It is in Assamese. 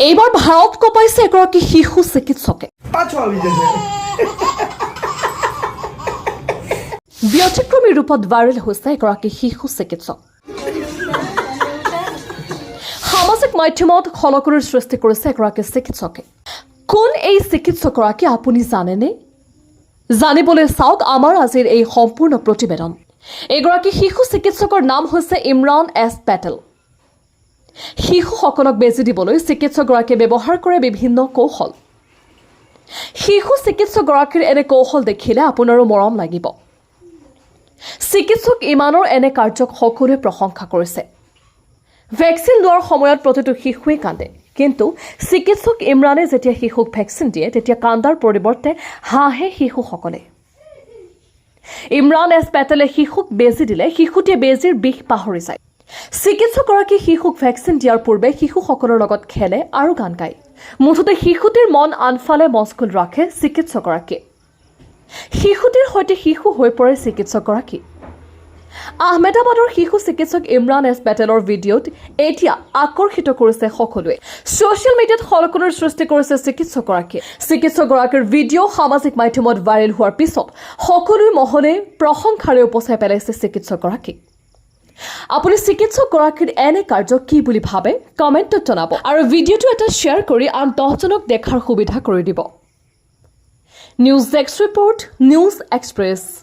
এইবাৰ ভাৰত কঁপাইছে এগৰাকী শিশু চিকিৎসকে। ব্যতিক্ৰমী ৰূপত ভাইৰেল হৈছে এগৰাকী শিশু চিকিৎসক। সামাজিক মাধ্যমত খলকলৰ সৃষ্টি কৰিছে এগৰাকী চিকিৎসকে। কোন এই চিকিৎসকগৰাকী আপুনি জানেনে? জানিবলৈ চাওক আমাৰ আজিৰ এই সম্পূৰ্ণ প্ৰতিবেদন। এগৰাকী শিশু চিকিৎসকৰ নাম হৈছে ইমৰান এছ পেটেল। শিশুসকলক বেজী দিবলৈ চিকিৎসকগৰাকীয়ে ব্যৱহাৰ কৰে বিভিন্ন কৌশল। শিশু চিকিৎসকগৰাকীৰ এনে কৌশল দেখিলে আপোনাৰো মৰম লাগিব। চিকিৎসক ইমানৰ এনে কাৰ্যক সকলোৱে প্ৰশংসা কৰিছে। ভেকচিন লোৱাৰ সময়ত প্ৰতিটো শিশুৱে কান্দে, কিন্তু চিকিৎসক ইমৰানে যেতিয়া শিশুক ভেকচিন দিয়ে তেতিয়া কান্দাৰ পৰিৱৰ্তে হাঁহে শিশুসকলে। ইমৰান এছ পেটেলে শিশুক বেজী দিলে শিশুটিয়ে বেজীৰ বিষ পাহৰি যায়। চিকিৎসকগৰাকী শিশুক ভেকচিন দিয়াৰ পূৰ্বে শিশুসকলৰ লগত খেলে আৰু গান গায়। মুঠতে শিশুটিৰ মন আনফালে মস্কুল ৰাখে চিকিৎসকগৰাকীয়ে। শিশুটিৰ সৈতে শিশু হৈ পৰে চিকিৎসকগৰাকী। আহমেদাবাদৰ শিশু চিকিৎসক ইমৰান এছ পেটেলৰ ভিডিঅ'ত এতিয়া আকৰ্ষিত কৰিছে সকলোৱে। ছ'চিয়েল মিডিয়াত খলকলৰ সৃষ্টি কৰিছে চিকিৎসকগৰাকীয়ে। চিকিৎসকগৰাকীৰ ভিডিঅ' সামাজিক মাধ্যমত ভাইৰেল হোৱাৰ পিছত সকলো মহলে প্ৰশংসাৰে উপচাই পেলাইছে চিকিৎসকগৰাকীক। আপুনি চিকিৎসকগৰাকীৰ এনে কাৰ্য কি বুলি ভাবে কমেণ্টত জনাব আৰু ভিডিঅ'টো এটা শ্বেয়াৰ কৰি আন 10জনক দেখাৰ সুবিধা কৰি দিব। News desk report, news express.